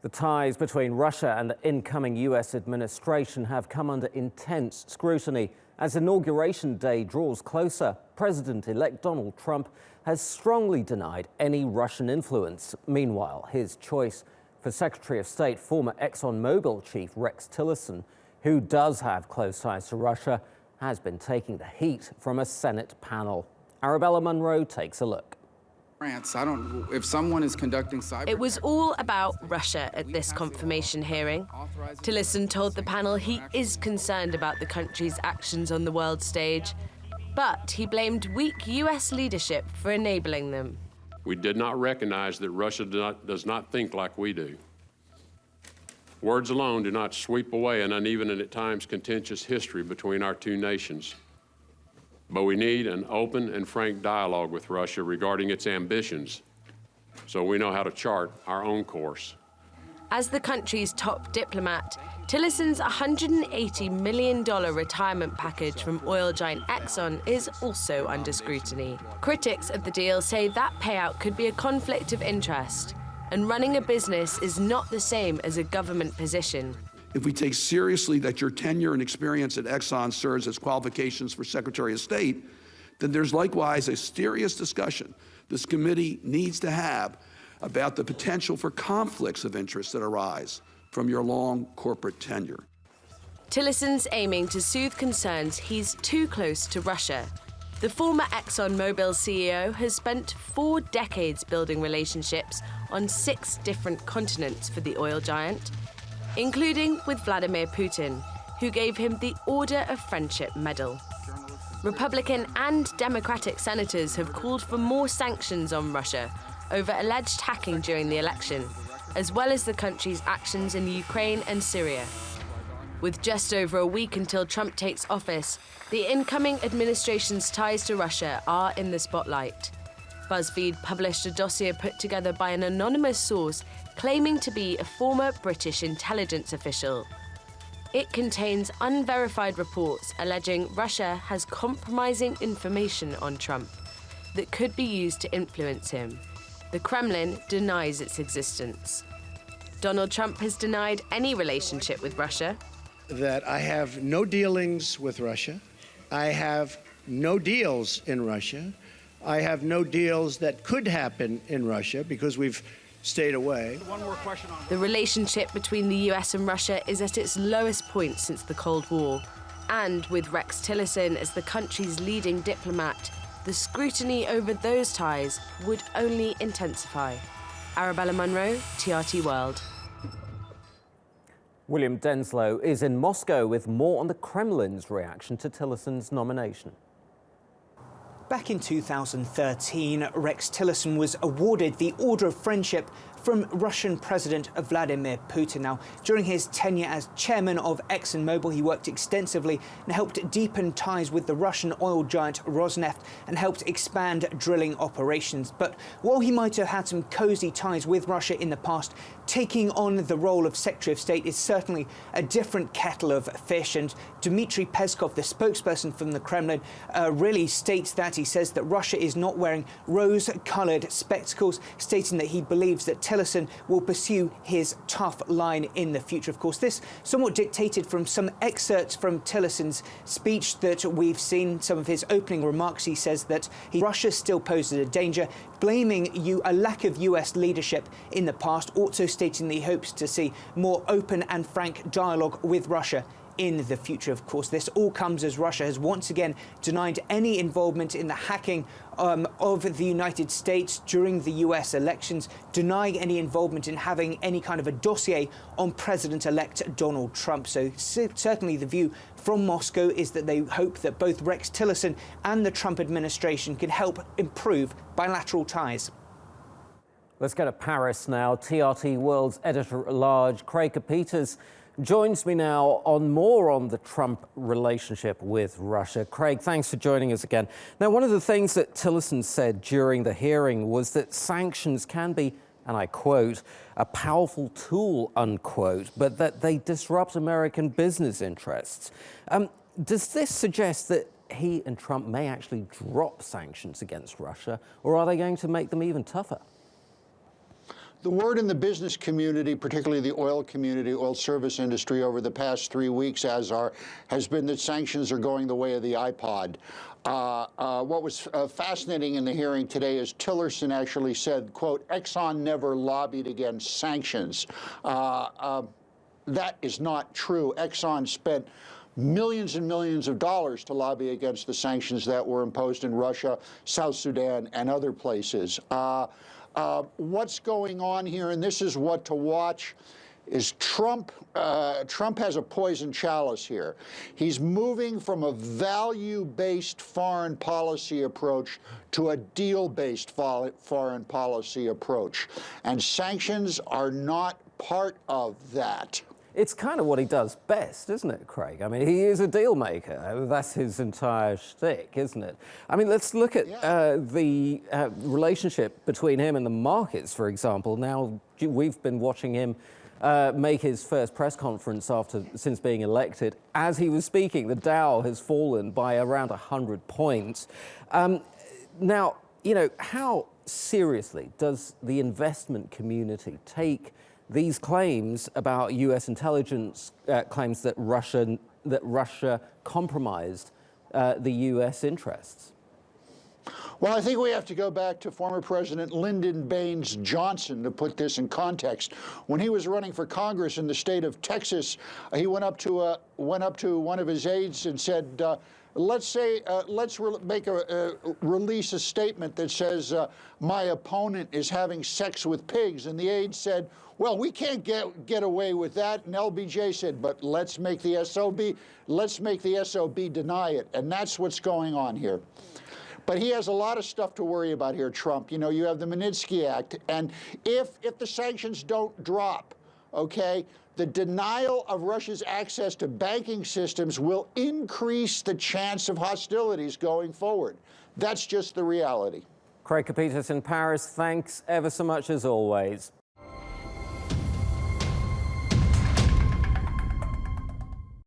The ties between Russia and the incoming US administration have come under intense scrutiny. As Inauguration Day draws closer, President-elect Donald Trump has strongly denied any Russian influence. Meanwhile, his choice for Secretary of State, former ExxonMobil chief Rex Tillerson, who does have close ties to Russia, has been taking the heat from a Senate panel. Arabella Munro takes a look. If someone is conducting cyber... It was all about Russia at this confirmation hearing. Tillerson told the panel he is concerned about the country's actions on the world stage, but he blamed weak US leadership for enabling them. We did not recognize that Russia does not think like we do. Words alone do not sweep away an uneven and at times contentious history between our two nations. But we need an open and frank dialogue with Russia regarding its ambitions, so we know how to chart our own course. As the country's top diplomat, Tillerson's $180 million retirement package from oil giant Exxon is also under scrutiny. Critics of the deal say that payout could be a conflict of interest, and running a business is not the same as a government position. If we take seriously that your tenure and experience at Exxon serves as qualifications for Secretary of State, then there's likewise a serious discussion this committee needs to have about the potential for conflicts of interest that arise from your long corporate tenure. Tillerson's aiming to soothe concerns he's too close to Russia. The former ExxonMobil CEO has spent 4 decades building relationships on 6 different continents for the oil giant, including with Vladimir Putin, who gave him the Order of Friendship Medal. Republican and Democratic senators have called for more sanctions on Russia over alleged hacking during the election, as well as the country's actions in Ukraine and Syria. With just over a week until Trump takes office, the incoming administration's ties to Russia are in the spotlight. BuzzFeed published a dossier put together by an anonymous source claiming to be a former British intelligence official. It contains unverified reports alleging Russia has compromising information on Trump that could be used to influence him. The Kremlin denies its existence. Donald Trump has denied any relationship with Russia. That I have no dealings with Russia. I have no deals in Russia. I have no deals that could happen in Russia because we've stayed away. One more question on the relationship between the US and Russia is at its lowest point since the Cold War. And with Rex Tillerson as the country's leading diplomat, the scrutiny over those ties would only intensify. Arabella Munro, TRT World. William Denselow is in Moscow with more on the Kremlin's reaction to Tillerson's nomination. Back in 2013, Rex Tillerson was awarded the Order of Friendship from Russian President Vladimir Putin. Now, during his tenure as chairman of ExxonMobil, he worked extensively and helped deepen ties with the Russian oil giant Rosneft and helped expand drilling operations. But while he might have had some cozy ties with Russia in the past, taking on the role of Secretary of State is certainly a different kettle of fish. And Dmitry Peskov, the spokesperson from the Kremlin, really states that. He says that Russia is not wearing rose-coloured spectacles, stating that he believes that Tillerson will pursue his tough line in the future. Of course, this somewhat dictated from some excerpts from Tillerson's speech that we've seen, some of his opening remarks. He says that Russia still poses a danger, blaming a lack of US leadership in the past, also stating that he hopes to see more open and frank dialogue with Russia in the future. Of course, this all comes as Russia has once again denied any involvement in the hacking of the United States during the US elections, denying any involvement in having any kind of a dossier on President-elect Donald Trump. So certainly the view from Moscow is that they hope that both Rex Tillerson and the Trump administration can help improve bilateral ties. Let's go to Paris now. TRT World's editor-at-large, Craig Copetas, joins me now on more on the Trump relationship with Russia. Craig, thanks for joining us again. Now, one of the things that Tillerson said during the hearing was that sanctions can be, and I quote, a powerful tool, unquote, but that they disrupt American business interests. Does this suggest that he and Trump may actually drop sanctions against Russia, or are they going to make them even tougher? The word in the business community, particularly the oil community, oil service industry, over the past 3 weeks, has been that sanctions are going the way of the iPod. What was fascinating in the hearing today is Tillerson actually said, quote, Exxon never lobbied against sanctions. That is not true. Exxon spent millions and millions of dollars to lobby against the sanctions that were imposed in Russia, South Sudan, and other places. What's going on here, and this is what to watch, is Trump has a poison chalice here. He's moving from a value-based foreign policy approach to a deal-based foreign policy approach. And sanctions are not part of that. It's kind of what he does best, isn't it, Craig? I mean, he is a deal maker. That's his entire shtick, isn't it? I mean, let's look at the relationship between him and the markets, for example. Now, we've been watching him make his first press conference since being elected. As he was speaking, the Dow has fallen by around 100 points. Now, you know, how seriously does the investment community take these claims about U.S. intelligence claims that Russia compromised the U.S. interests? Well, I think we have to go back to former President Lyndon Baines Johnson to put this in context. When he was running for Congress in the state of Texas, he went up to one of his aides and said, let's release a statement that says my opponent is having sex with pigs, and the aide said, well, we can't get away with that. And LBJ said, but let's make the SOB deny it, and that's what's going on here. But he has a lot of stuff to worry about here, Trump. You know, you have the Magnitsky Act, and if the sanctions don't drop, okay, the denial of Russia's access to banking systems will increase the chance of hostilities going forward. That's just the reality. Craig Copetas in Paris, thanks ever so much as always.